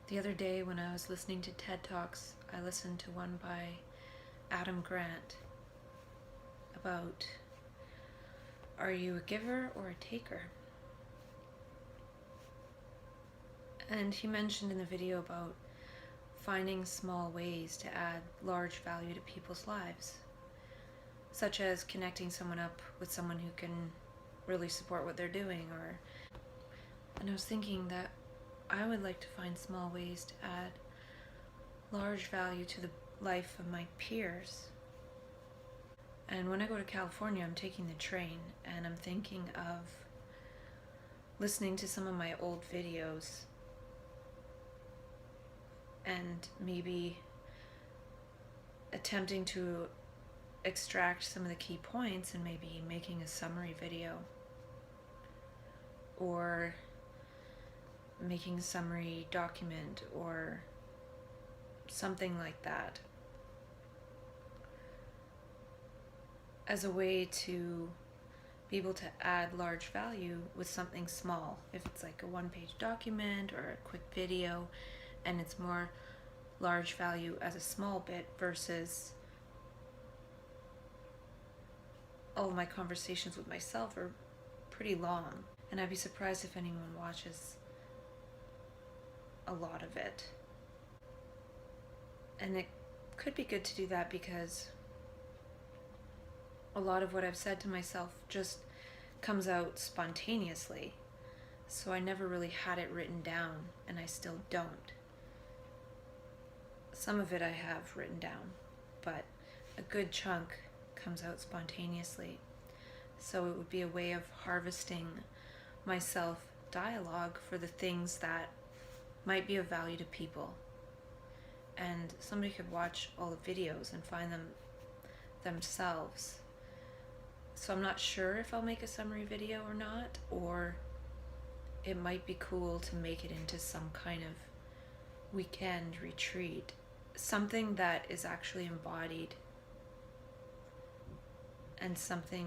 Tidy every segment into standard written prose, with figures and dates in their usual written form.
The other day when I was listening to TED Talks, I listened to one by Adam Grant about, are you a giver or a taker? And he mentioned in the video about finding small ways to add large value to people's lives, such as connecting someone up with someone who can really support what they're doing. And I was thinking that I would like to find small ways to add large value to the life of my peers. And when I go to California, I'm taking the train, and I'm thinking of listening to some of my old videos and maybe attempting to extract some of the key points and maybe making a summary video or making a summary document or something like that, as a way to be able to add large value with something small. If it's like a one-page document or a quick video, and it's more large value as a small bit versus all of my conversations with myself are pretty long. And I'd be surprised if anyone watches a lot of it. And it could be good to do that because a lot of what I've said to myself just comes out spontaneously. So I never really had it written down, and I still don't. Some of it I have written down, but a good chunk comes out spontaneously. So it would be a way of harvesting my self-dialogue for the things that might be of value to people. And somebody could watch all the videos and find them themselves. So I'm not sure if I'll make a summary video or not, or it might be cool to make it into some kind of weekend retreat, something that is actually embodied and something,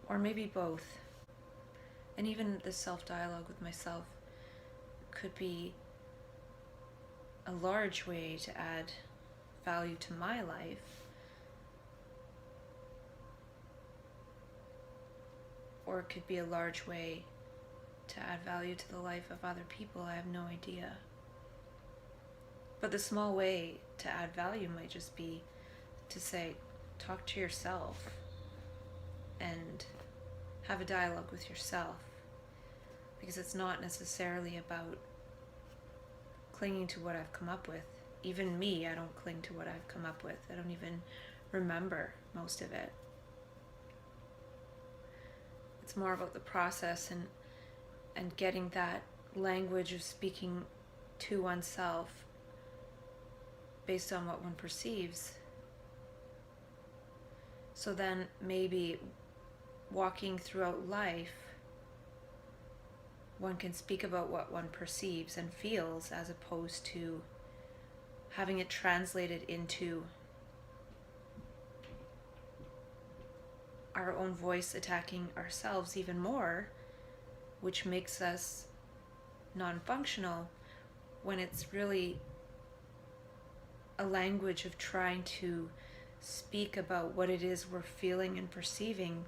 or maybe both. And even the self-dialogue with myself could be a large way to add value to my life, or it could be a large way to add value to the life of other people. I have no idea. But the small way to add value might just be to say, talk to yourself and have a dialogue with yourself, because it's not necessarily about clinging to what I've come up with. Even me, I don't cling to what I've come up with. I don't even remember most of it. It's more about the process and getting that language of speaking to oneself based on what one perceives. So then maybe walking throughout life, one can speak about what one perceives and feels, as opposed to having it translated into our own voice attacking ourselves even more, which makes us non-functional, when it's really a language of trying to speak about what it is we're feeling and perceiving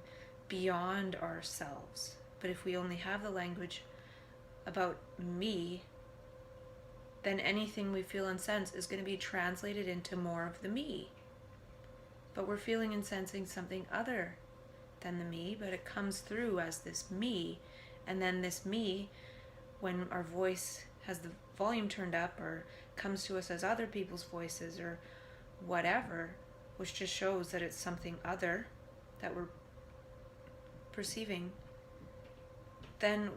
beyond ourselves. But if we only have the language about me, then anything we feel and sense is going to be translated into more of the me. But we're feeling and sensing something other than the me, but it comes through as this me. And then this me, when our voice has the volume turned up or comes to us as other people's voices or whatever, which just shows that it's something other that we're perceiving, then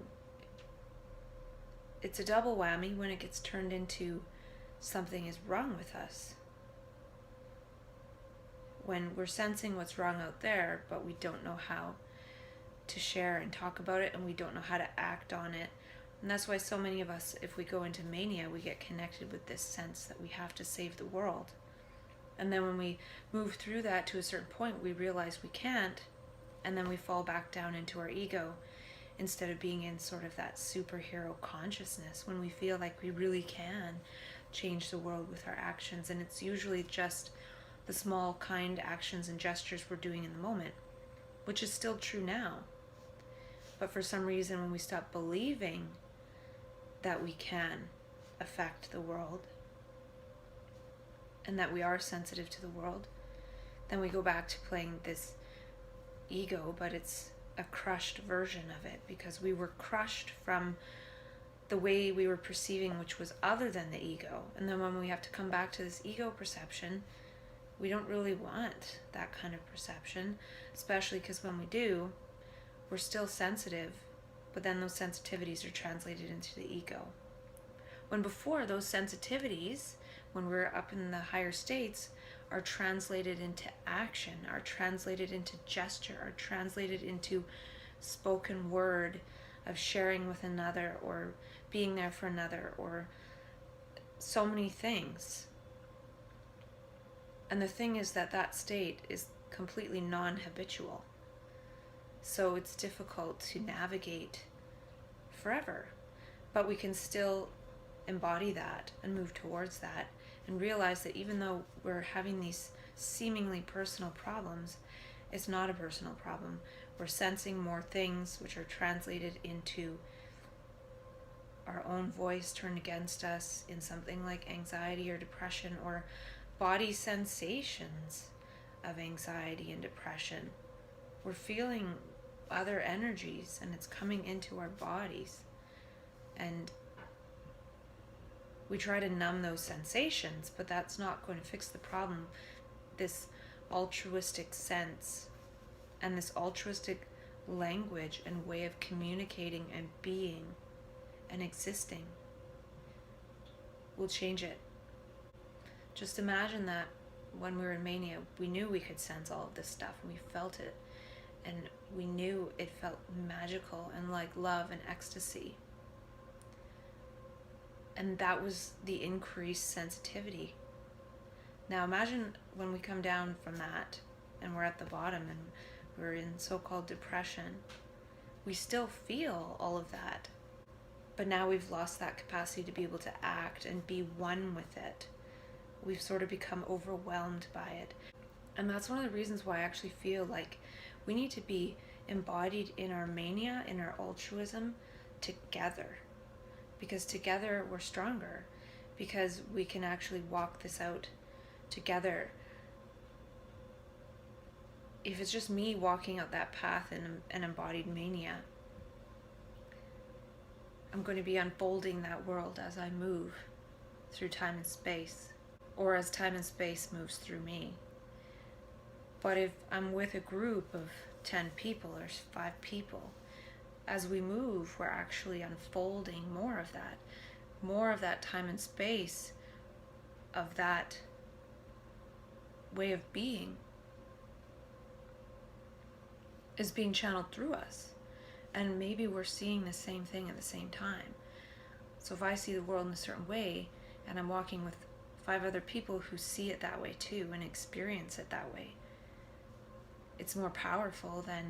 it's a double whammy when it gets turned into something is wrong with us. When we're sensing what's wrong out there, but we don't know how to share and talk about it, and we don't know how to act on it. And that's why so many of us, if we go into mania, we get connected with this sense that we have to save the world. And then when we move through that to a certain point, we realize we can't, and then we fall back down into our ego instead of being in sort of that superhero consciousness when we feel like we really can change the world with our actions. And it's usually just the small, kind actions and gestures we're doing in the moment, which is still true now. But for some reason, when we stop believing that we can affect the world and that we are sensitive to the world, then we go back to playing this ego, but it's a crushed version of it, because we were crushed from the way we were perceiving, which was other than the ego. And then when we have to come back to this ego perception, we don't really want that kind of perception, especially because when we do, we're still sensitive, but then those sensitivities are translated into the ego. When before, those sensitivities, when we're up in the higher states, are translated into action, are translated into gesture, are translated into spoken word of sharing with another or being there for another, or so many things. And the thing is that that state is completely non-habitual. So it's difficult to navigate forever. But we can still embody that and move towards that and realize that even though we're having these seemingly personal problems, it's not a personal problem. We're sensing more things which are translated into our own voice turned against us in something like anxiety or depression, or body sensations of anxiety and depression. We're feeling other energies and it's coming into our bodies. And we try to numb those sensations, but that's not going to fix the problem. This altruistic sense and this altruistic language and way of communicating and being and existing will change it. Just imagine that when we were in mania, we knew we could sense all of this stuff and we felt it, and we knew it felt magical and like love and ecstasy. And that was the increased sensitivity. Now imagine when we come down from that and we're at the bottom and we're in so-called depression. We still feel all of that, but now we've lost that capacity to be able to act and be one with it. We've sort of become overwhelmed by it. And that's one of the reasons why I actually feel like we need to be embodied in our mania, in our altruism, together. Because together we're stronger. Because we can actually walk this out together. If it's just me walking out that path in an embodied mania, I'm going to be unfolding that world as I move through time and space, or as time and space moves through me. But if I'm with a group of 10 people or 5 people, as we move, we're actually unfolding more of that time and space, of that way of being is being channeled through us. And maybe we're seeing the same thing at the same time. So if I see the world in a certain way and I'm walking with 5 other people who see it that way too and experience it that way, it's more powerful than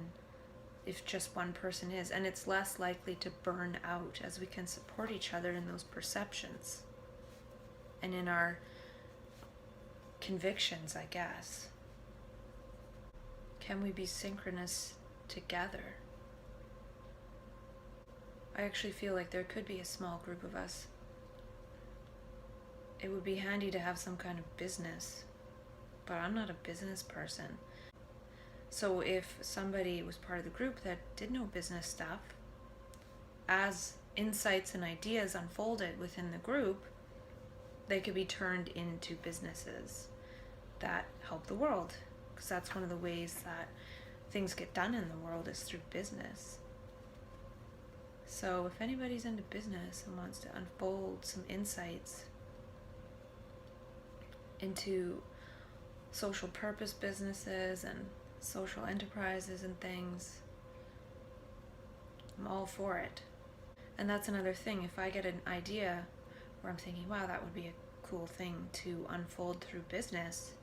if just one person is. And it's less likely to burn out as we can support each other in those perceptions and in our convictions, I guess. Can we be synchronous together? I actually feel like there could be a small group of us. It would be handy to have some kind of business, but I'm not a business person. So if somebody was part of the group that did know business stuff, as insights and ideas unfolded within the group, they could be turned into businesses that help the world. Because that's one of the ways that things get done in the world, is through business. So if anybody's into business and wants to unfold some insights into social purpose businesses and social enterprises and things, I'm all for it. And that's another thing. If I get an idea where I'm thinking, wow, that would be a cool thing to unfold through business,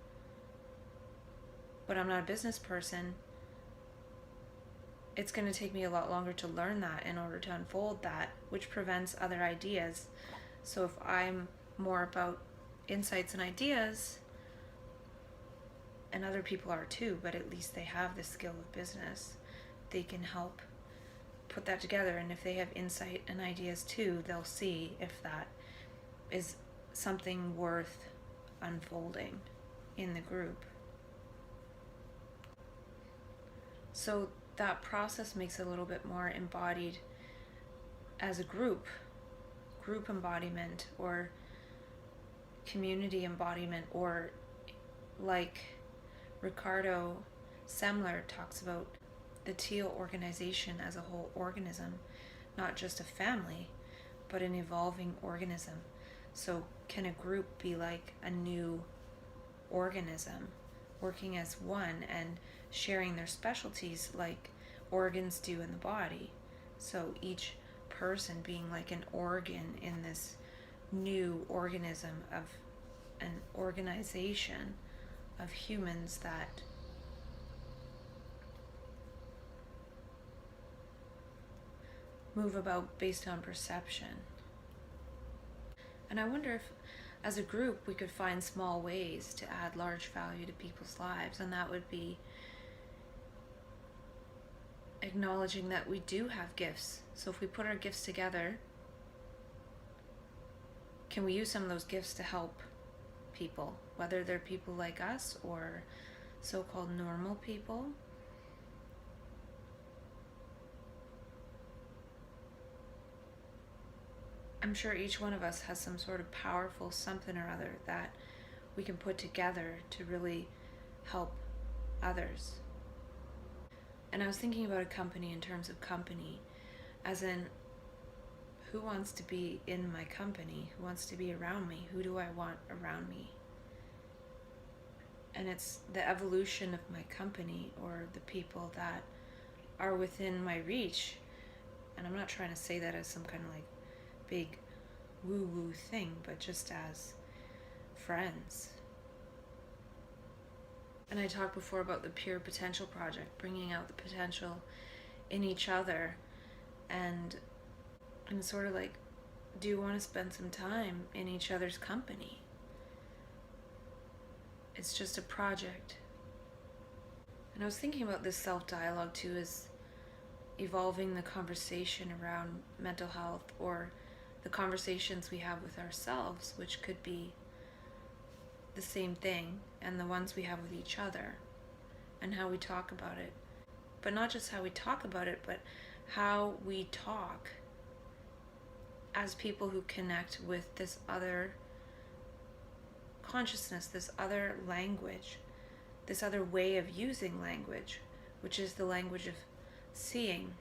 but I'm not a business person, it's going to take me a lot longer to learn that in order to unfold that, which prevents other ideas. So if I'm more about insights and ideas, and other people are too, but at least they have the skill of business, they can help put that together. And if they have insight and ideas too, they'll see if that is something worth unfolding in the group. So that process makes it a little bit more embodied as a group embodiment, or community embodiment, or like Ricardo Semler talks about, the teal organization as a whole organism, not just a family, but an evolving organism. So can a group be like a new organism, working as one and sharing their specialties like organs do in the body? So each person being like an organ in this new organism of an organization of humans that move about based on perception. And I wonder if as a group we could find small ways to add large value to people's lives, and that would be acknowledging that we do have gifts. So if we put our gifts together, can we use some of those gifts to help people, whether they're people like us or so-called normal people? I'm sure each one of us has some sort of powerful something or other that we can put together to really help others. And I was thinking about a company in terms of company, as in, who wants to be in my company? Who wants to be around me? Who do I want around me? And it's the evolution of my company, or the people that are within my reach. And I'm not trying to say that as some kind of like big woo-woo thing, but just as friends. And I talked before about the Pure Potential Project, bringing out the potential in each other, and sort of like, do you want to spend some time in each other's company? It's just a project. And I was thinking about this self-dialogue too, as evolving the conversation around mental health, or the conversations we have with ourselves, which could be the same thing, and the ones we have with each other, and how we talk about it. But not just how we talk about it, but how we talk as people who connect with this other consciousness, this other language, this other way of using language, which is the language of seeing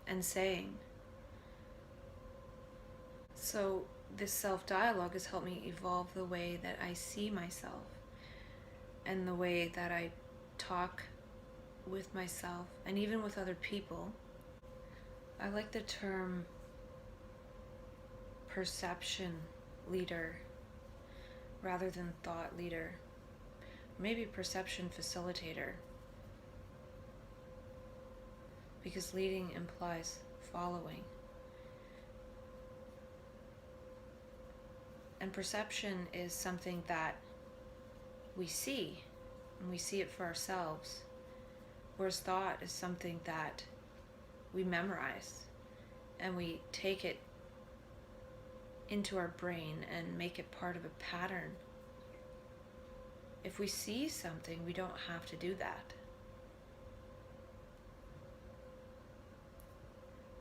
and saying. So this self-dialogue has helped me evolve the way that I see myself, and the way that I talk with myself, and even with other people. I like the term perception leader rather than thought leader. Maybe perception facilitator, because leading implies following. And perception is something that we see, and we see it for ourselves, whereas thought is something that we memorize, and we take it into our brain and make it part of a pattern. If we see something, we don't have to do that.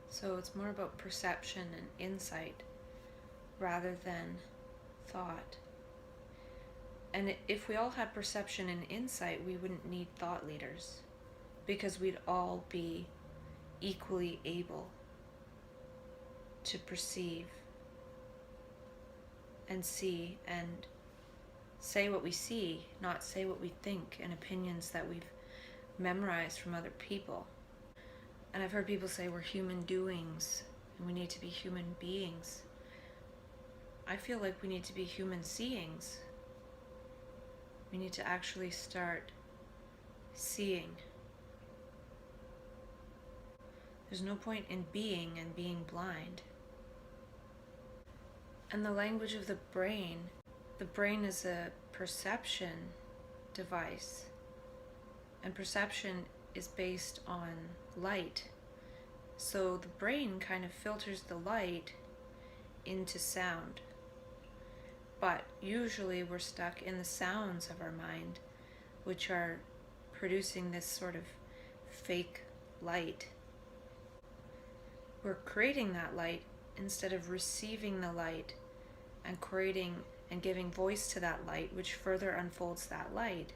So it's more about perception and insight rather than thought. And if we all had perception and insight, we wouldn't need thought leaders, because we'd all be equally able to perceive and see and say what we see, not say what we think, and opinions that we've memorized from other people. And I've heard people say we're human doings and we need to be human beings. I feel like we need to be human seeings. We need to actually start seeing There's no point in being and being blind. And the language of the brain is a perception device. And perception is based on light. So the brain kind of filters the light into sound. But usually we're stuck in the sounds of our mind, which are producing this sort of fake light. We're creating that light instead of receiving the light and creating and giving voice to that light, which further unfolds that light.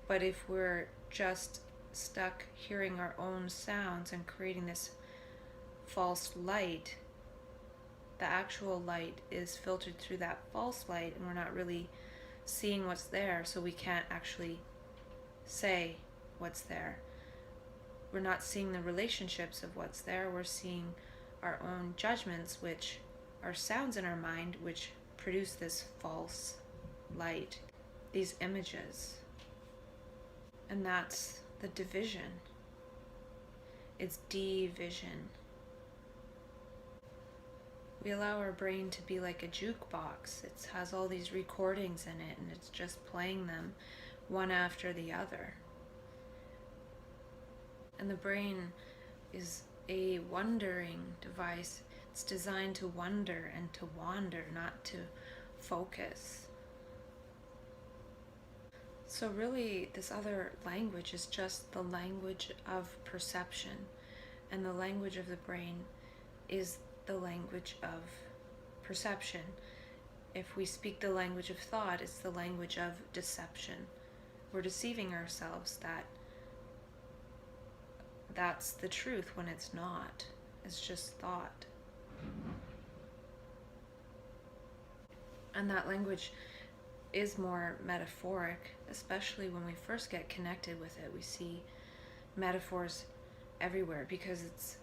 But if we're just stuck hearing our own sounds and creating this false light, the actual light is filtered through that false light, and we're not really seeing what's there, so we can't actually say what's there. We're not seeing the relationships of what's there. We're seeing our own judgments, which are sounds in our mind, which produce this false light, these images. And that's the division. It's division. We allow our brain to be like a jukebox. It has all these recordings in it, and it's just playing them one after the other. And the brain is a wondering device. It's designed to wonder and to wander, not to focus. So really, this other language is just the language of perception. And the language of the brain is the language of perception. If we speak the language of thought, it's the language of deception. We're deceiving ourselves that that's the truth when it's not. It's just thought. And that language is more metaphoric, especially when we first get connected with it. We see metaphors everywhere because it's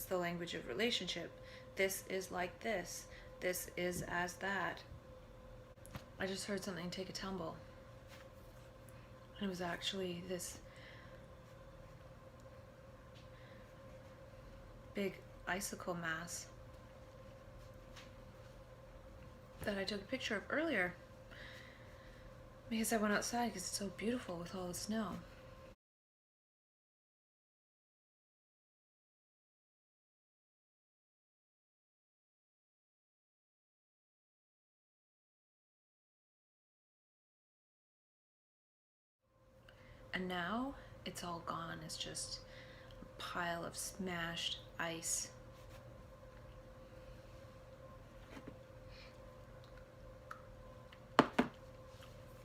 the language of relationship. This is like this. This is as that. I just heard something take a tumble. And it was actually this big icicle mass that I took a picture of earlier because I went outside because it's so beautiful with all the snow. And now it's all gone. It's just a pile of smashed ice.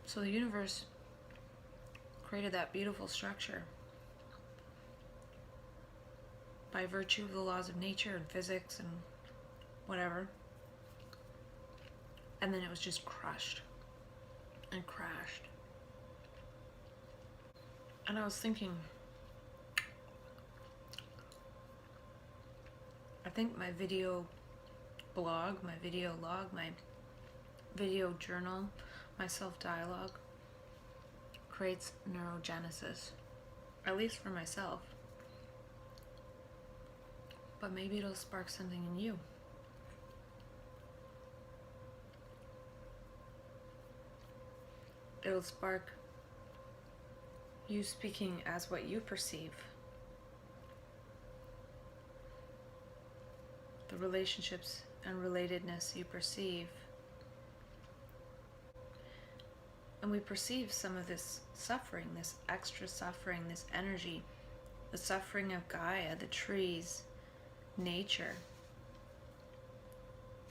So the universe created that beautiful structure by virtue of the laws of nature and physics and whatever. And then it was just crushed and crashed. And I was thinking, I think my video blog, my video log, my video journal, my self-dialogue creates neurogenesis, at least for myself. But maybe it'll spark something in you. It'll spark you speaking as what you perceive. The relationships and relatedness you perceive. And we perceive some of this suffering, this extra suffering, this energy, the suffering of Gaia, the trees, nature.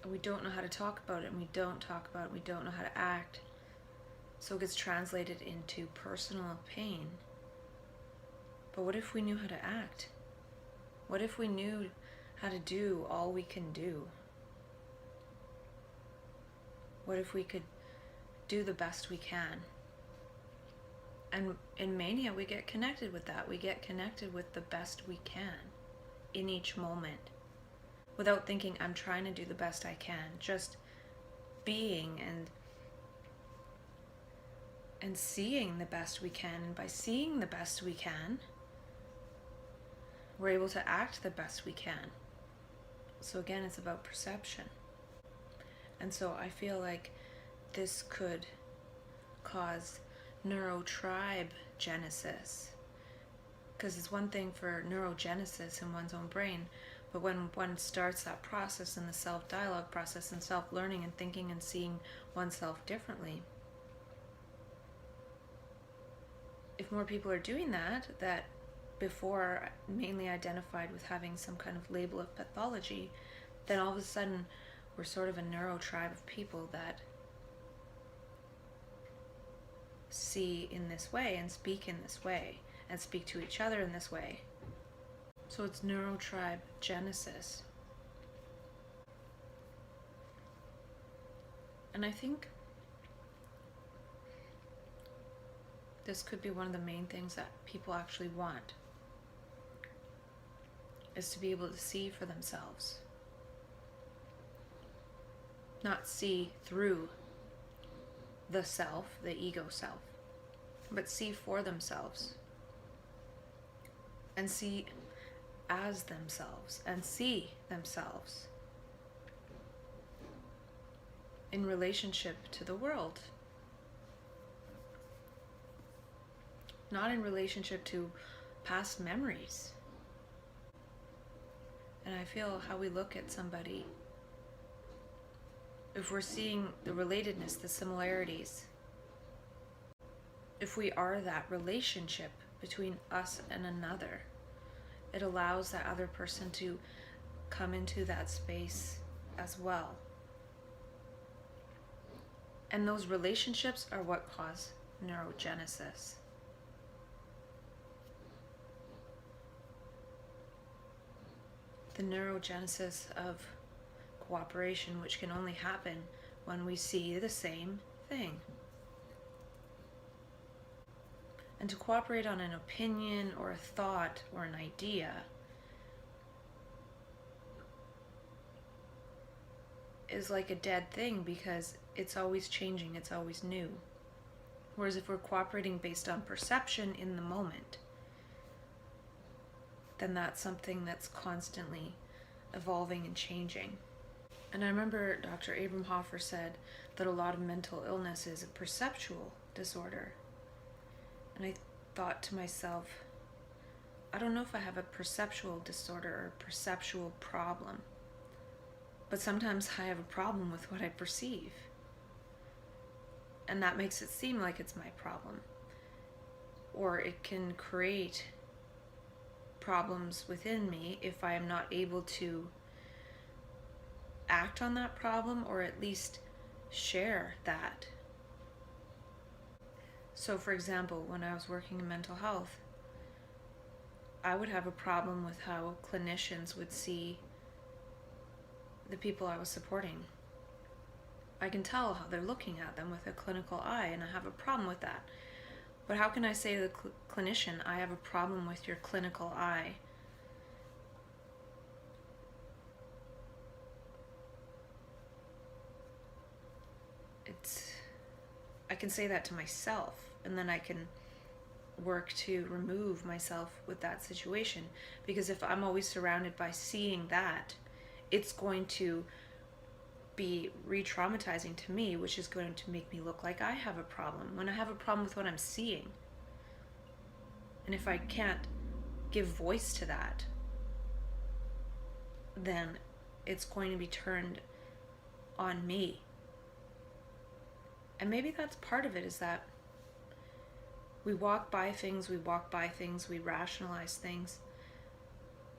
And we don't know how to talk about it, and we don't talk about it, we don't know how to act. So it gets translated into personal pain. But what if we knew how to act? What if we knew how to do all we can do? What if we could do the best we can? And in Mania, we get connected with that. We get connected with the best we can in each moment without thinking, I'm trying to do the best I can. Just being and seeing the best we can. And by seeing the best we can, we're able to act the best we can. So again, it's about perception. And so I feel like this could cause neurotribegenesis. Because it's one thing for neurogenesis in one's own brain, but when one starts that process in the self-dialogue process and self-learning and thinking and seeing oneself differently, if more people are doing that before mainly identified with having some kind of label of pathology, then all of a sudden we're sort of a neurotribe of people that see in this way and speak in this way and speak to each other in this way. So it's neurotribegenesis. And I think this could be one of the main things that people actually want, is to be able to see for themselves. Not see through the self, the ego self, but see for themselves. And see as themselves, and see themselves in relationship to the world. Not in relationship to past memories. And I feel how we look at somebody, if we're seeing the relatedness, the similarities, if we are that relationship between us and another, it allows that other person to come into that space as well. And those relationships are what cause neurogenesis. The neurogenesis of cooperation, which can only happen when we see the same thing. And to cooperate on an opinion or a thought or an idea is like a dead thing, because it's always changing, it's always new. Whereas if we're cooperating based on perception in the moment, then that's something that's constantly evolving and changing. And I remember Dr. Abram Hoffer said that a lot of mental illness is a perceptual disorder. And I thought to myself, I don't know if I have a perceptual disorder or a perceptual problem, but sometimes I have a problem with what I perceive. And that makes it seem like it's my problem. Or it can create problems within me if I am not able to act on that problem, or at least share that. So for example, when I was working in mental health, I would have a problem with how clinicians would see the people I was supporting. I can tell how they're looking at them with a clinical eye, and I have a problem with that. But how can I say to the clinician, I have a problem with your clinical eye? I can say that to myself, and then I can work to remove myself with that situation. Because if I'm always surrounded by seeing that, it's going to be re-traumatizing to me, which is going to make me look like I have a problem when I have a problem with what I'm seeing. And if I can't give voice to that, then it's going to be turned on me. And maybe that's part of it, is that we walk by things, we rationalize things.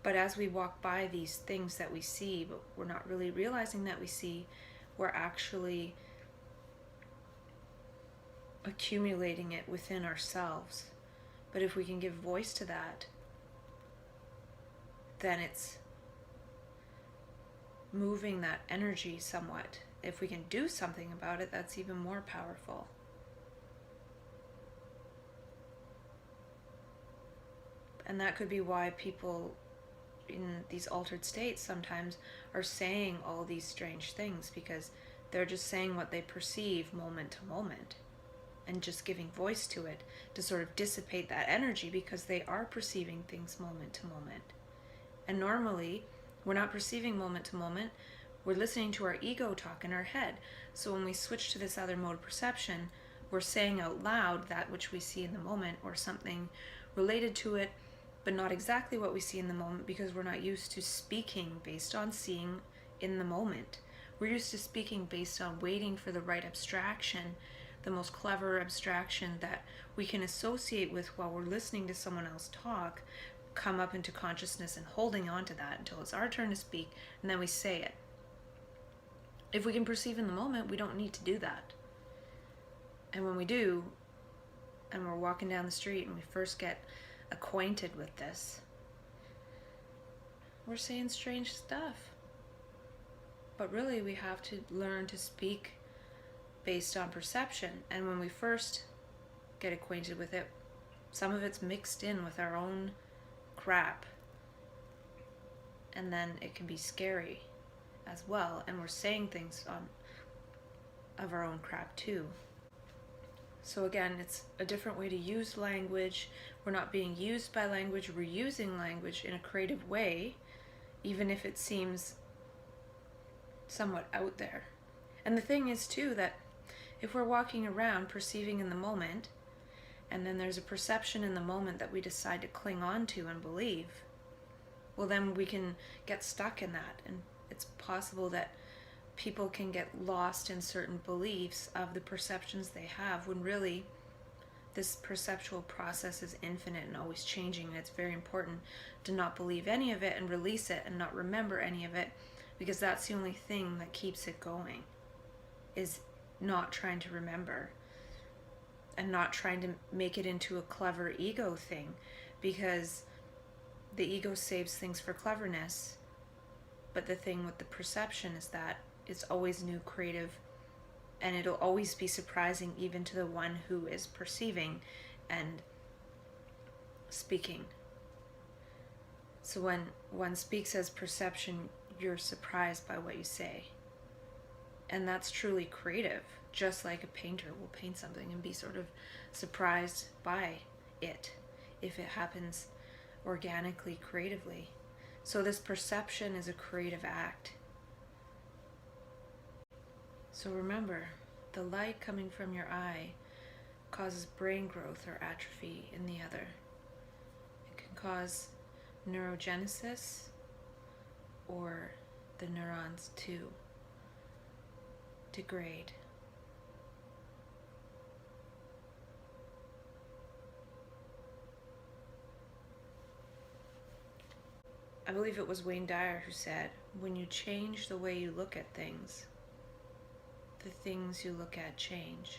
But as we walk by these things that we see, but we're not really realizing that we see, we're actually accumulating it within ourselves. But if we can give voice to that, then it's moving that energy somewhat. If we can do something about it, that's even more powerful. And that could be why people in these altered states sometimes are saying all these strange things, because they're just saying what they perceive moment to moment. and just giving voice to it to sort of dissipate that energy, because they are perceiving things moment to moment. And normally, we're not perceiving moment to moment, we're listening to our ego talk in our head. So when we switch to this other mode of perception, we're saying out loud that which we see in the moment, or something related to it, but not exactly what we see in the moment, because we're not used to speaking based on seeing in the moment. We're used to speaking based on waiting for the right abstraction, the most clever abstraction that we can associate with while we're listening to someone else talk, come up into consciousness, and holding on to that until it's our turn to speak, and then we say it. If we can perceive in the moment, we don't need to do that. And when we do, and we're walking down the street and we first get acquainted with this, we're saying strange stuff. But really, we have to learn to speak based on perception. And when we first get acquainted with it, some of it's mixed in with our own crap. And then it can be scary as well. And we're saying things of our own crap too. So again, it's a different way to use language. We're not being used by language. We're using language in a creative way, even if it seems somewhat out there. And the thing is too, that if we're walking around perceiving in the moment, and then there's a perception in the moment that we decide to cling on to and believe, well, then we can get stuck in that. And it's possible that people can get lost in certain beliefs of the perceptions they have, when really this perceptual process is infinite and always changing. And it's very important to not believe any of it and release it and not remember any of it, because that's the only thing that keeps it going, is not trying to remember and not trying to make it into a clever ego thing, because the ego saves things for cleverness. But the thing with the perception is that it's always new, creative, and it'll always be surprising, even to the one who is perceiving and speaking. So when one speaks as perception, you're surprised by what you say. And that's truly creative. Just like a painter will paint something and be sort of surprised by it, if it happens organically, creatively. So this perception is a creative act. So remember, the light coming from your eye causes brain growth or atrophy in the other. It can cause neurogenesis, or the neurons to degrade. I believe it was Wayne Dyer who said, when you change the way you look at things, the things you look at change.